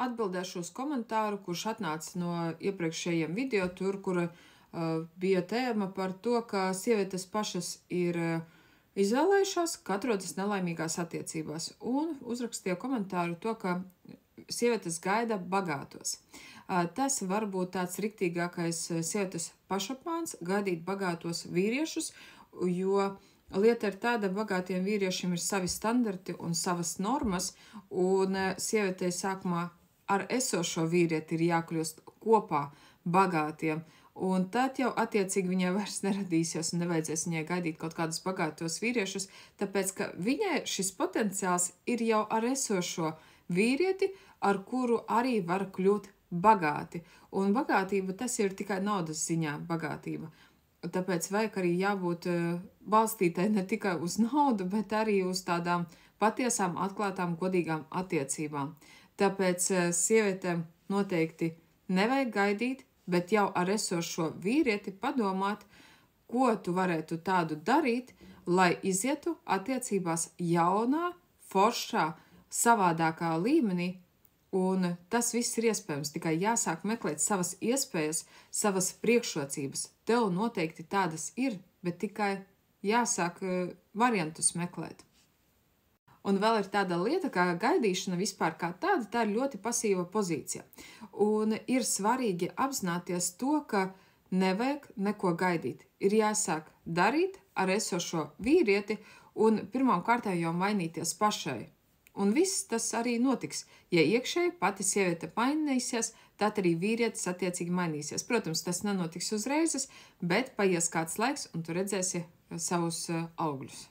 atbildēšu uz komentāru, kurš atnāca no iepriekšējiem video, tur, kur bija tēma par to, ka sievietes pašas ir izvēlējušās, ka atrodas nelaimīgās attiecībās, un uzrakstīja komentāru to, ka sievietes gaida bagātos. Tas var būt tāds riktīgākais sievietes pašapmāns, gaidīt bagātos vīriešus, jo lieta ir tāda, bagātiem vīriešiem ir savi standarti un savas normas, un sievietei sākumā ar esošo vīrieti ir jākļūst kopā bagātiem, un tad jau attiecīgi viņai vairs neradīsies un nevajadzēs viņai gaidīt kaut kādus bagātos vīriešus, tāpēc, ka viņai šis potenciāls ir jau ar esošo vīrieti, ar kuru arī var kļūt bagāti. Un bagātība tas ir tikai naudas ziņā bagātība. Tāpēc vajag arī jābūt balstītai ne tikai uz naudu, bet arī uz tādām patiesām, atklātām, godīgām attiecībām. Tāpēc sievietēm noteikti nevajag gaidīt, bet jau ar esošo vīrieti padomāt, ko tu varētu tādu darīt, lai izietu attiecībās jaunā, foršā, savādākā līmenī, un tas viss ir iespējams, tikai jāsāk meklēt savas iespējas, savas priekšrocības. Tev noteikti tādas ir, bet tikai jāsāk variantus meklēt. Un vēl ir tāda lieta, kā gaidīšana vispār kā tāda, tā ir ļoti pasīva pozīcija. Un ir svarīgi apzināties to, ka nevajag neko gaidīt. Ir jāsāk darīt ar esošo vīrieti un pirmām kārtām jau mainīties pašai. Un viss tas arī notiks. Ja iekšēji pati sieviete mainīsies, tad arī vīrietis attiecīgi mainīsies. Protams, tas nenotiks uzreizes, bet paies kāds laiks un tu redzēsi savus augļus.